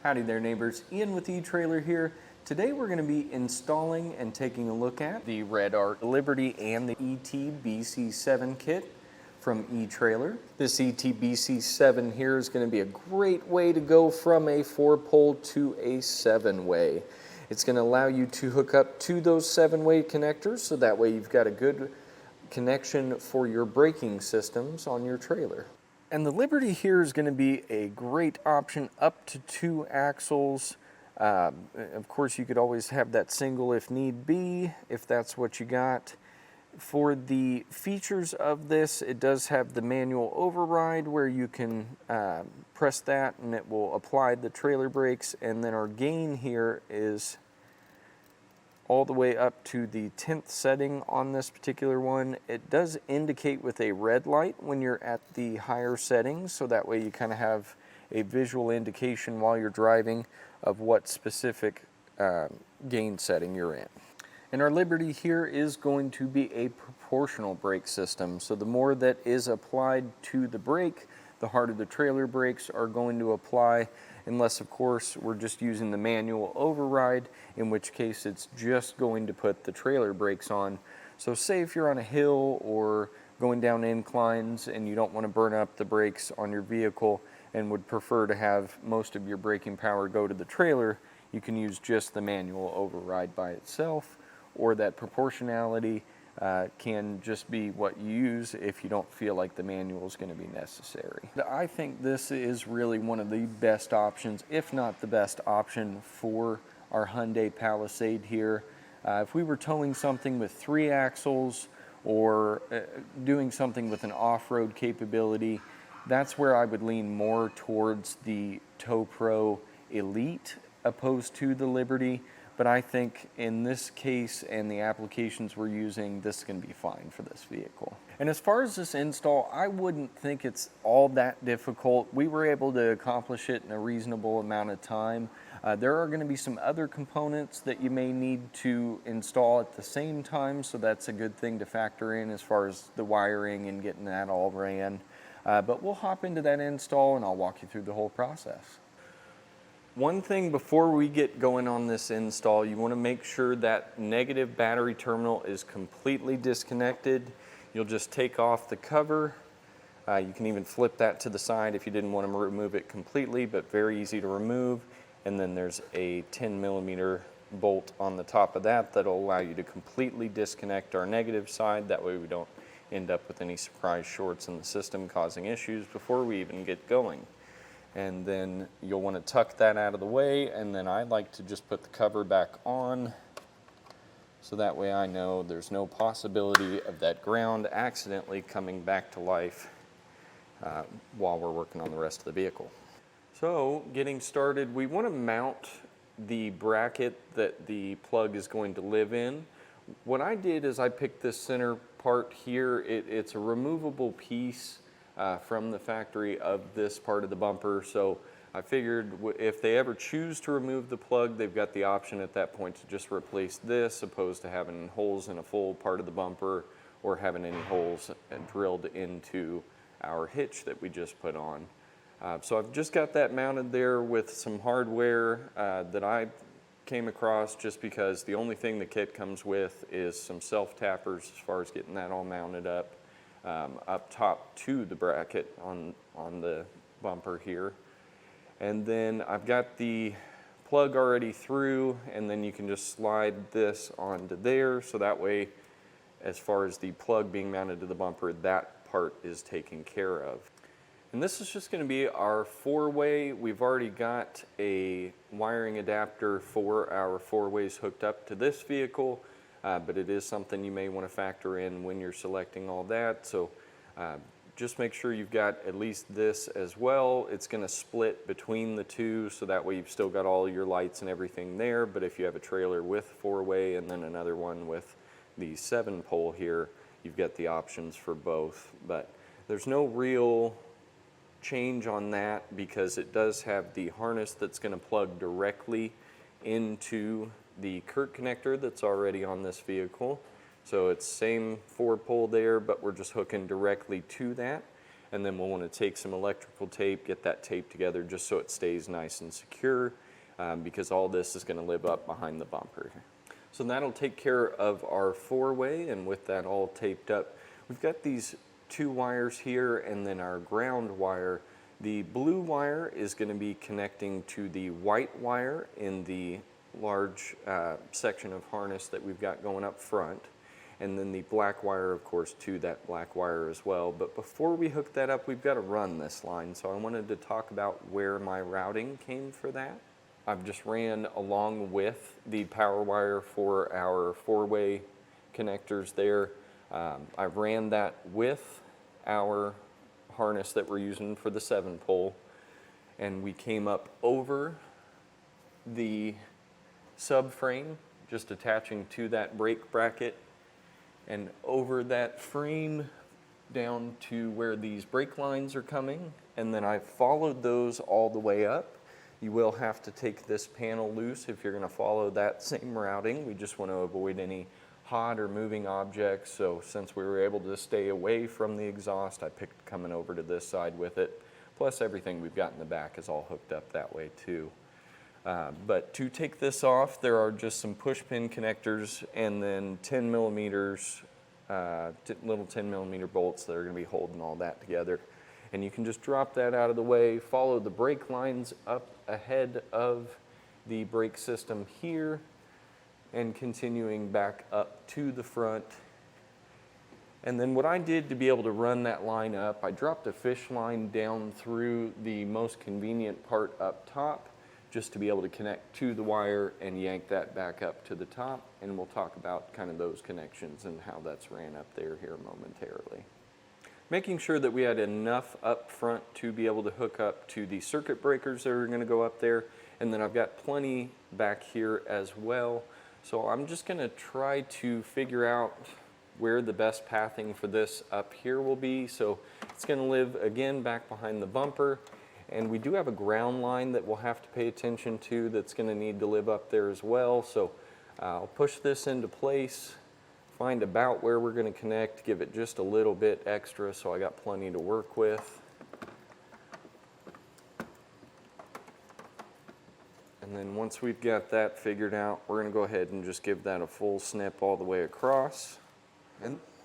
Howdy there neighbors, Ian with Etrailer here. Today we're going to be installing and taking a look at the Redarc Liberty and the ETBC7 kit from Etrailer. This ETBC7 here is going to be a great way to go from a 4-pole to a 7-way. It's going to allow you to hook up to those 7-way connectors, so that way you've got a good connection for your braking systems on your trailer. And the Liberty here is going to be a great option up to 2 axles. Of course, you could always have that single if need be, if that's what you got. For the features of this, it does have the manual override where you can press that and it will apply the trailer brakes. And then our gain here is all the way up to the 10th setting on this particular one. It does indicate with a red light when you're at the higher settings, so that way you kind of have a visual indication while you're driving of what specific gain setting you're in. And our Liberty here is going to be a proportional brake system, so the more that is applied to the brake, the harder the trailer brakes are going to apply, unless of course we're just using the manual override, in which case it's just going to put the trailer brakes on. So say if you're on a hill or going down inclines and you don't want to burn up the brakes on your vehicle and would prefer to have most of your braking power go to the trailer, you can use just the manual override by itself, or that proportionality can just be what you use if you don't feel like the manual is going to be necessary. I think this is really one of the best options, if not the best option, for our Hyundai Palisade here. If we were towing something with 3 axles or doing something with an off-road capability, that's where I would lean more towards the Tow Pro Elite opposed to the Liberty. But I think in this case and the applications we're using, this is going to be fine for this vehicle. And as far as this install, I wouldn't think it's all that difficult. We were able to accomplish it in a reasonable amount of time. There are going to be some other components that you may need to install at the same time, so that's a good thing to factor in as far as the wiring and getting that all ran. But we'll hop into that install and I'll walk you through the whole process. One thing before we get going on this install, you want to make sure that negative battery terminal is completely disconnected. You'll just take off the cover. You can even flip that to the side if you didn't want to remove it completely, but very easy to remove. And then there's a 10mm bolt on the top of that that'll allow you to completely disconnect our negative side. That way we don't end up with any surprise shorts in the system causing issues before we even get going. And then you'll want to tuck that out of the way, and then I like to just put the cover back on, so that way I know there's no possibility of that ground accidentally coming back to life while we're working on the rest of the vehicle. So getting started, we want to mount the bracket that the plug is going to live in. What I did is I picked this center part here. It's a removable piece from the factory of this part of the bumper, so I figured if they ever choose to remove the plug, they've got the option at that point to just replace this, opposed to having holes in a full part of the bumper or having any holes drilled into our hitch that we just put on. So I've just got that mounted there with some hardware that I came across, just because the only thing the kit comes with is some self-tappers as far as getting that all mounted up top to the bracket on the bumper here. And then I've got the plug already through, and then you can just slide this onto there, so that way as far as the plug being mounted to the bumper, that part is taken care of. And this is just going to be our 4-way. We've already got a wiring adapter for our 4-ways hooked up to this vehicle. But it is something you may want to factor in when you're selecting all that. So just make sure you've got at least this as well. It's going to split between the two, so that way you've still got all your lights and everything there. But if you have a trailer with 4-way and then another one with the 7-pole here, you've got the options for both. But there's no real change on that, because it does have the harness that's going to plug directly into the Kurt connector that's already on this vehicle. So it's same 4-pole there, but we're just hooking directly to that. and then we'll want to take some electrical tape, get that tape together just so it stays nice and secure, because all this is going to live up behind the bumper. So that'll take care of our four-way, and with that all taped up, we've got these two wires here and then our ground wire. The blue wire is going to be connecting to the white wire in the large section of harness that we've got going up front, and then the black wire, of course, to that black wire as well. But before we hook that up, we've got to run this line, so I wanted to talk about where my routing came for that. I've just ran along with the power wire for our four-way connectors there. I ran that with our harness that we're using for the 7-pole, and we came up over the subframe, just attaching to that brake bracket, and over that frame down to where these brake lines are coming, and then I followed those all the way up. You will have to take this panel loose if you're going to follow that same routing. We just want to avoid any hot or moving objects, so since we were able to stay away from the exhaust, I picked coming over to this side with it. Plus everything we've got in the back is all hooked up that way too. But to take this off, there are just some push pin connectors and then 10 millimeters, little 10 millimeter bolts that are going to be holding all that together. And you can just drop that out of the way, follow the brake lines up ahead of the brake system here, and continuing back up to the front. And then what I did to be able to run that line up, I dropped a fish line down through the most convenient part up top, just to be able to connect to the wire and yank that back up to the top. And we'll talk about kind of those connections and how that's ran up there here momentarily. Making sure that we had enough up front to be able to hook up to the circuit breakers that are going to go up there, and then I've got plenty back here as well. So I'm just going to try to figure out where the best pathing for this up here will be. So it's going to live again back behind the bumper, and we do have a ground line that we'll have to pay attention to that's going to need to live up there as well. So I'll push this into place, find about where we're going to connect, give it just a little bit extra so I got plenty to work with. And then once we've got that figured out, we're going to go ahead and just give that a full snip all the way across.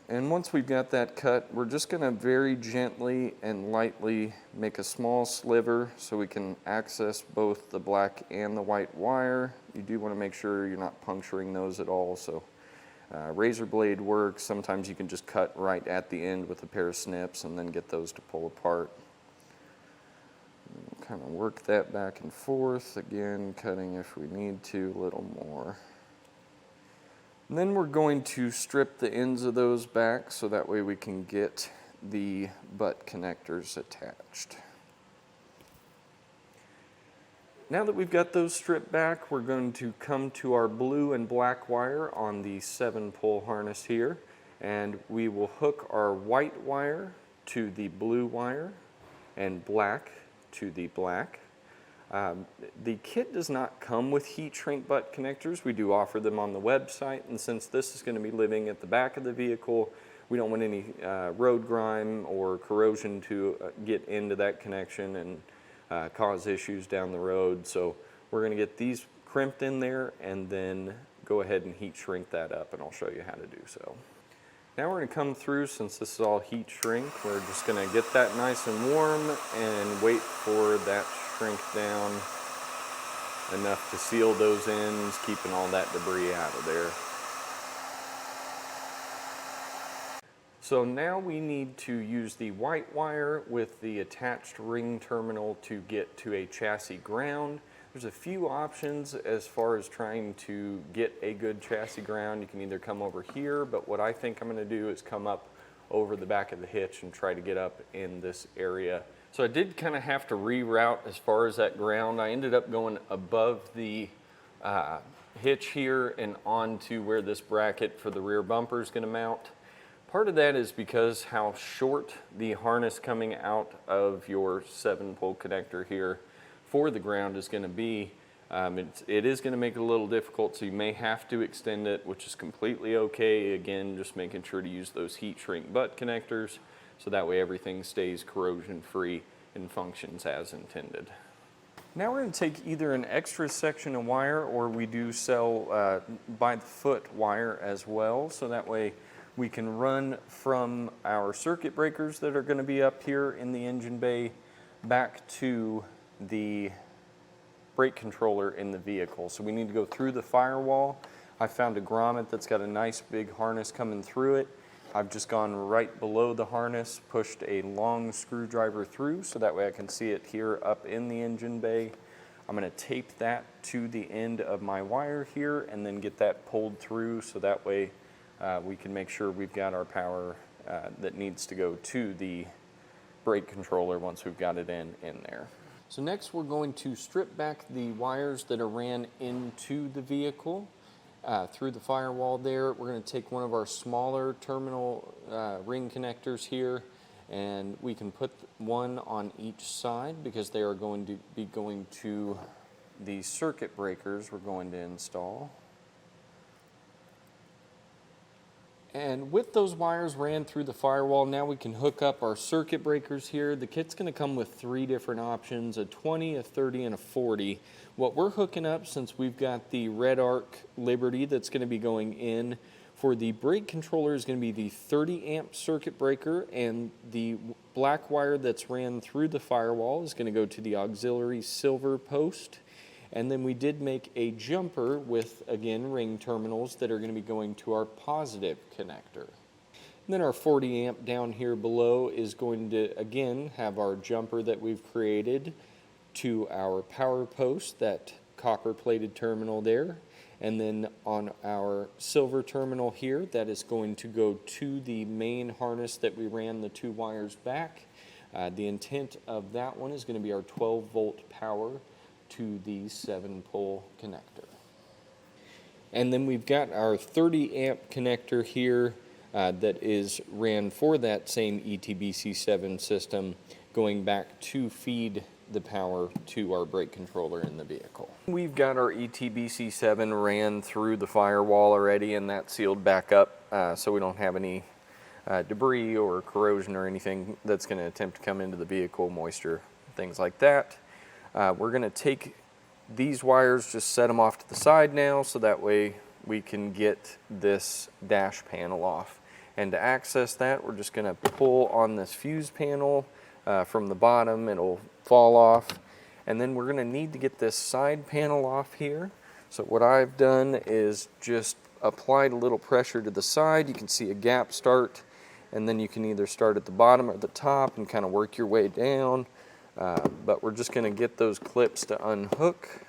And once we've got that cut, we're just going to very gently and lightly make a small sliver so we can access both the black and the white wire. You do want to make sure you're not puncturing those at all. So razor blade works. Sometimes you can just cut right at the end with a pair of snips and then get those to pull apart. We'll kind of work that back and forth, again cutting if we need to a little more. And then we're going to strip the ends of those back so that way we can get the butt connectors attached. Now that we've got those stripped back, we're going to come to our blue and black wire on the 7-pole harness here, and we will hook our white wire to the blue wire and black to the black. The kit does not come with heat shrink butt connectors. We do offer them on the website, and since this is going to be living at the back of the vehicle, we don't want any road grime or corrosion to get into that connection and cause issues down the road. So we're going to get these crimped in there and then go ahead and heat shrink that up, and I'll show you how to do so. Now we're going to come through, since this is all heat shrink, we're just going to get that nice and warm and wait for that shrink down enough to seal those ends, keeping all that debris out of there. So now we need to use the white wire with the attached ring terminal to get to a chassis ground. There's a few options as far as trying to get a good chassis ground. You can either come over here, but what I think I'm going to do is come up over the back of the hitch and try to get up in this area. So I did kind of have to reroute as far as that ground. I ended up going above the hitch here and onto where this bracket for the rear bumper is going to mount. Part of that is because how short the harness coming out of your 7-pole connector here for the ground is going to be. It is going to make it a little difficult, so you may have to extend it, which is completely okay. Again, just making sure to use those heat shrink butt connectors so that way everything stays corrosion free and functions as intended. Now we're going to take either an extra section of wire, or we do sell by the foot wire as well, so that way we can run from our circuit breakers that are going to be up here in the engine bay back to the brake controller in the vehicle. So we need to go through the firewall. I found a grommet that's got a nice big harness coming through it. I've just gone right below the harness, pushed a long screwdriver through so that way I can see it here up in the engine bay. I'm going to tape that to the end of my wire here and then get that pulled through so that way we can make sure we've got our power that needs to go to the brake controller once we've got it in there. So next we're going to strip back the wires that are ran into the vehicle through the firewall there. We're going to take one of our smaller terminal ring connectors here, and we can put one on each side because they are going to be going to the circuit breakers we're going to install. And with those wires ran through the firewall, now we can hook up our circuit breakers here. The kit's going to come with 3 different options, a 20, a 30, and a 40. What we're hooking up, since we've got the Redarc Liberty that's going to be going in for the brake controller, is going to be the 30 amp circuit breaker, and the black wire that's ran through the firewall is going to go to the auxiliary silver post. And then we did make a jumper with, again, ring terminals that are going to be going to our positive connector. And then our 40 amp down here below is going to, again, have our jumper that we've created to our power post, that copper plated terminal there. And then on our silver terminal here, that is going to go to the main harness that we ran the 2 wires back. The intent of that one is going to be our 12 volt power to the 7-pole connector. And then we've got our 30 amp connector here that is ran for that same ETBC7 system, going back to feed the power to our brake controller in the vehicle. We've got our ETBC7 ran through the firewall already, and that's sealed back up so we don't have any debris or corrosion or anything that's going to attempt to come into the vehicle, moisture, things like that. We're going to take these wires, just set them off to the side now so that way we can get this dash panel off. And to access that, we're just going to pull on this fuse panel from the bottom. It'll fall off. And then we're going to need to get this side panel off here. So what I've done is just applied a little pressure to the side. You can see a gap start, and then you can either start at the bottom or the top and kind of work your way down. But we're just going to get those clips to unhook,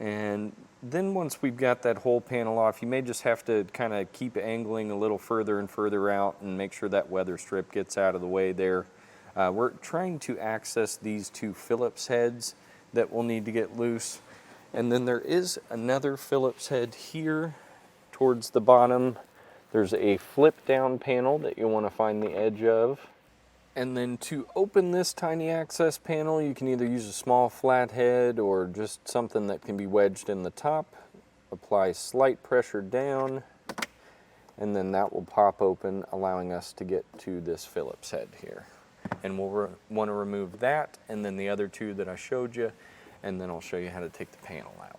and then once we've got that whole panel off, you may just have to kind of keep angling a little further and further out and make sure that weather strip gets out of the way there. We're trying to access these 2 Phillips heads that we'll need to get loose, and then there is another Phillips head here towards the bottom. There's a flip down panel that you want to find the edge of. And then to open this tiny access panel, you can either use a small flathead or just something that can be wedged in the top. Apply slight pressure down, and then that will pop open, allowing us to get to this Phillips head here. And we'll want to remove that, and then the other 2 that I showed you, and then I'll show you how to take the panel out.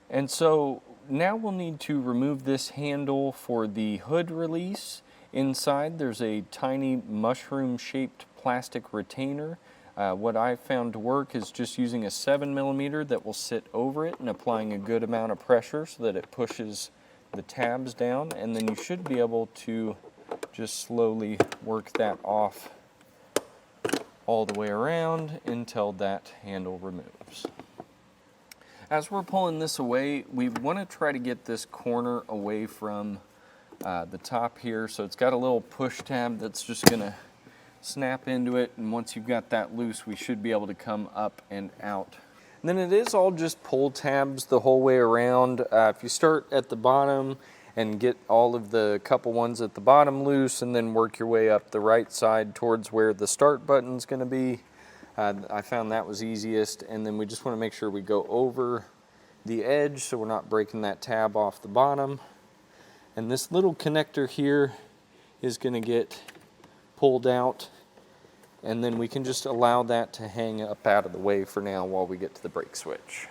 And so now we'll need to remove this handle for the hood release. Inside there's a tiny mushroom-shaped plastic retainer. What I found to work is just using a 7mm that will sit over it and applying a good amount of pressure so that it pushes the tabs down, and then you should be able to just slowly work that off all the way around until that handle removes. As we're pulling this away, we want to try to get this corner away from the top here. So it's got a little push tab that's just going to snap into it, and once you've got that loose, we should be able to come up and out. And then it is all just pull tabs the whole way around. If you start at the bottom and get all of the couple ones at the bottom loose, and then work your way up the right side towards where the start button's going to be, I found that was easiest. And then we just want to make sure we go over the edge so we're not breaking that tab off the bottom. And this little connector here is going to get pulled out, and then we can just allow that to hang up out of the way for now while we get to the brake switch.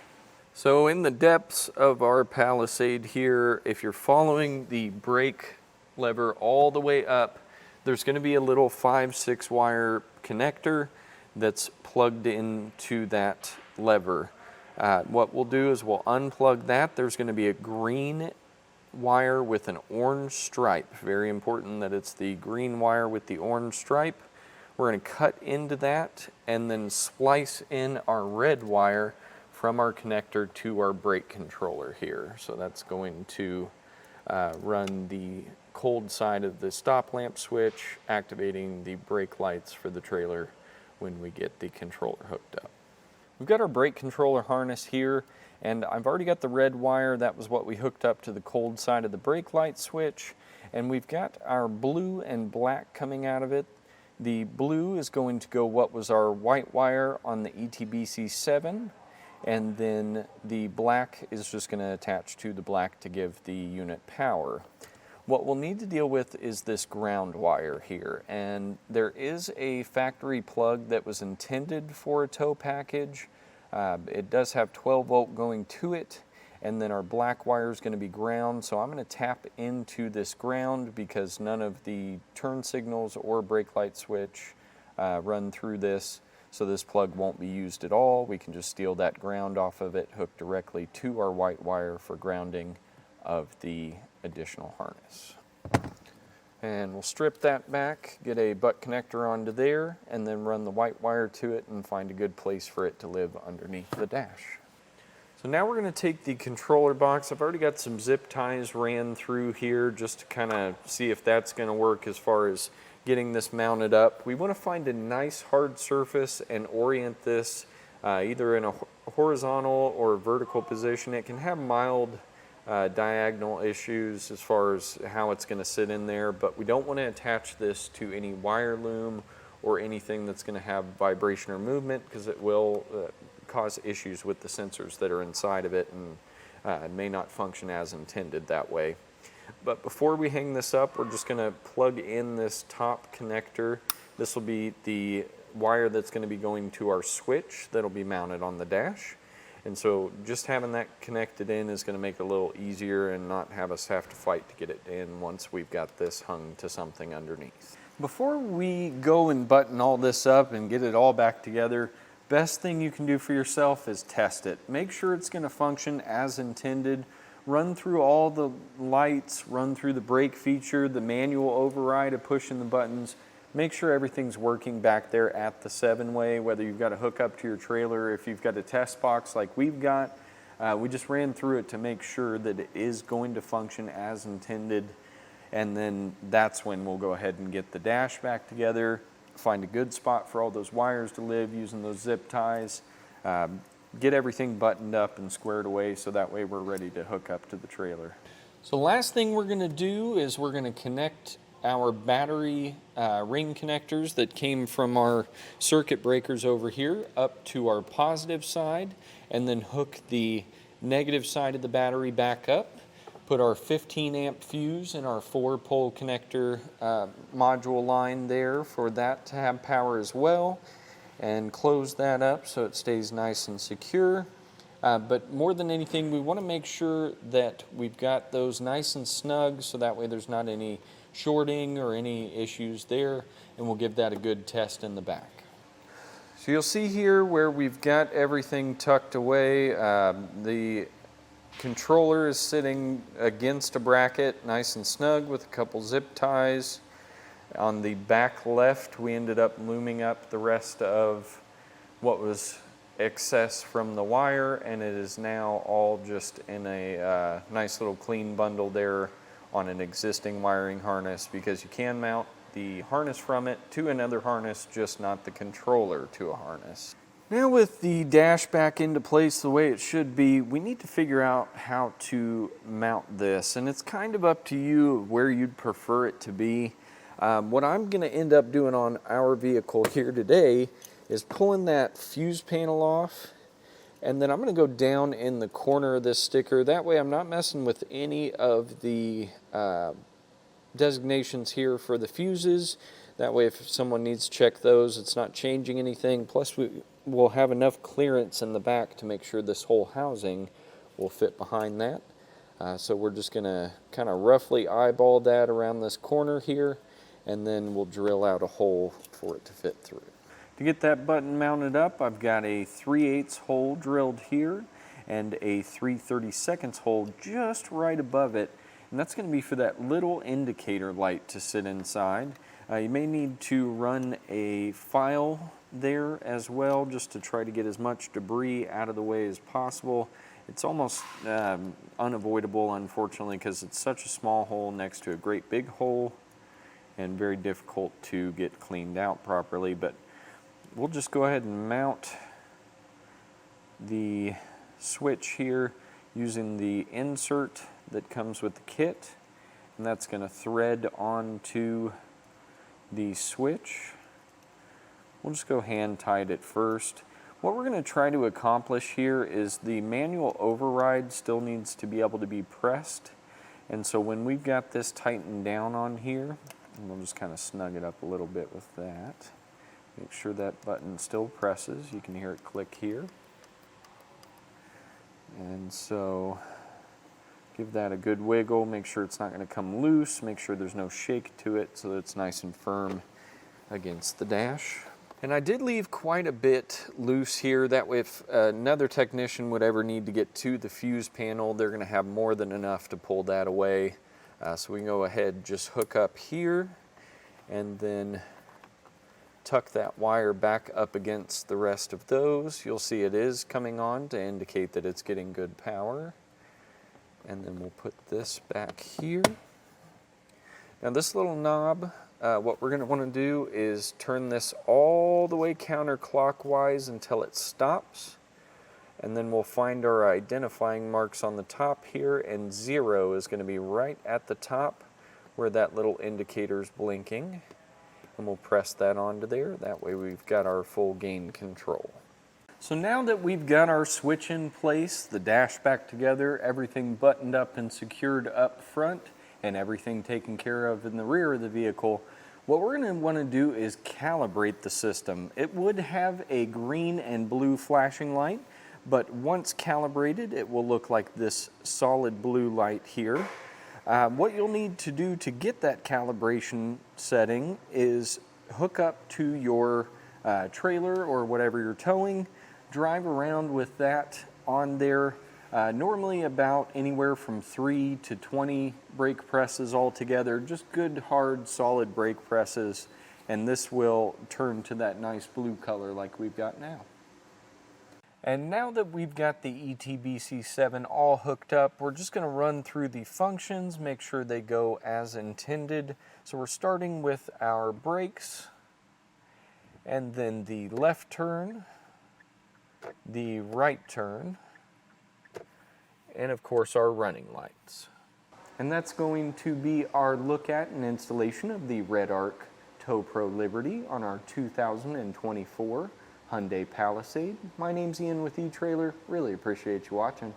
So in the depths of our Palisade here, if you're following the brake lever all the way up, there's going to be a little 5-6 wire connector that's plugged into that lever. What we'll do is we'll unplug that. There's going to be a green wire with an orange stripe. Very important that it's the green wire with the orange stripe. We're going to cut into that and then splice in our red wire from our connector to our brake controller here. So that's going to run the cold side of the stop lamp switch, activating the brake lights for the trailer when we get the controller hooked up. We've got our brake controller harness here, and I've already got the red wire. That was what we hooked up to the cold side of the brake light switch. And we've got our blue and black coming out of it. The blue is going to go what was our white wire on the ETBC7, and then the black is just going to attach to the black to give the unit power. What we'll need to deal with is this ground wire here, and there is a factory plug that was intended for a tow package. It does have 12 volt going to it, and then our black wire is going to be ground, so I'm going to tap into this ground because none of the turn signals or brake light switch run through this, so this plug won't be used at all. We can just steal that ground off of it, hook directly to our white wire for grounding of the additional harness. And we'll strip that back, get a butt connector onto there, and then run the white wire to it and find a good place for it to live underneath the dash. So now we're going to take the controller box. I've already got some zip ties ran through here just to kind of see if that's going to work as far as getting this mounted up. We want to find a nice hard surface and orient this either in a horizontal or vertical position. It can have mild diagonal issues as far as how it's going to sit in there, but we don't want to attach this to any wire loom or anything that's going to have vibration or movement, because it will cause issues with the sensors that are inside of it, and may not function as intended that way. But before we hang this up, we're just going to plug in this top connector. This will be the wire that's going to be going to our switch that'll be mounted on the dash. And so just having that connected in is going to make it a little easier and not have us have to fight to get it in once we've got this hung to something underneath. Before we go and button all this up and get it all back together, best thing you can do for yourself is test it. Make sure it's going to function as intended. Run through all the lights, run through the brake feature, the manual override of pushing the buttons. Make sure everything's working back there at the 7-way, whether you've got a hook up to your trailer, if you've got a test box like we've got. We just ran through it to make sure that it is going to function as intended, and then that's when we'll go ahead and get the dash back together, find a good spot for all those wires to live using those zip ties, get everything buttoned up and squared away so that way we're ready to hook up to the trailer. So last thing we're going to do is we're going to connect our battery ring connectors that came from our circuit breakers over here up to our positive side, and then hook the negative side of the battery back up, put our 15 amp fuse in our 4-pole connector module line there for that to have power as well, and close that up so it stays nice and secure. But more than anything, we want to make sure that we've got those nice and snug so that way there's not any shorting or any issues there, and we'll give that a good test in the back. So you'll see here where we've got everything tucked away. The controller is sitting against a bracket nice and snug with a couple zip ties. On the back left, we ended up looming up the rest of what was excess from the wire, and it is now all just in a nice little clean bundle there on an existing wiring harness, because you can mount the harness from it to another harness, just not the controller to a harness. Now with the dash back into place the way it should be, we need to figure out how to mount this, and it's kind of up to you where you'd prefer it to be. What I'm going to end up doing on our vehicle here today is pulling that fuse panel off And then I'm going to go down in the corner of this sticker. That way I'm not messing with any of the designations here for the fuses. That way if someone needs to check those, it's not changing anything. Plus we'll have enough clearance in the back to make sure this whole housing will fit behind that. So we're just going to kind of roughly eyeball that around this corner here, and then we'll drill out a hole for it to fit through. To get that button mounted up, I've got a 3/8 hole drilled here and a 3/32 hole just right above it, and that's going to be for that little indicator light to sit inside. You may need to run a file there as well, just to try to get as much debris out of the way as possible. It's almost unavoidable, unfortunately, because it's such a small hole next to a great big hole and very difficult to get cleaned out properly. But we'll just go ahead and mount the switch here using the insert that comes with the kit, and that's going to thread onto the switch. We'll just go hand tight it first. What we're going to try to accomplish here is the manual override still needs to be able to be pressed, and so when we've got this tightened down on here, and we'll just kind of snug it up a little bit with that. Make sure that button still presses. You can hear it click here. And so give that a good wiggle. Make sure it's not going to come loose. Make sure there's no shake to it so that it's nice and firm against the dash. And I did leave quite a bit loose here. That way if another technician would ever need to get to the fuse panel, they're going to have more than enough to pull that away. So we can go ahead and just hook up here and then tuck that wire back up against the rest of those. You'll see it is coming on to indicate that it's getting good power. And then we'll put this back here. Now this little knob, what we're going to want to do is turn this all the way counterclockwise until it stops. And then we'll find our identifying marks on the top here, and 0 is going to be right at the top where that little indicator is blinking. And we'll press that onto there. That way we've got our full gain control. So now that we've got our switch in place, the dash back together, everything buttoned up and secured up front, and everything taken care of in the rear of the vehicle, what we're going to want to do is calibrate the system. It would have a green and blue flashing light, but once calibrated, it will look like this solid blue light here. What you'll need to do to get that calibration setting is hook up to your trailer or whatever you're towing, drive around with that on there, normally about anywhere from 3 to 20 brake presses altogether, just good hard solid brake presses, and this will turn to that nice blue color like we've got now. And now that we've got the ETBC7 all hooked up, we're just going to run through the functions, make sure they go as intended. So we're starting with our brakes, and then the left turn, the right turn, and of course our running lights. And that's going to be our look at and installation of the Redarc Pro Liberty on our 2024 Hyundai Palisade. My name's Ian with Etrailer. Really appreciate you watching.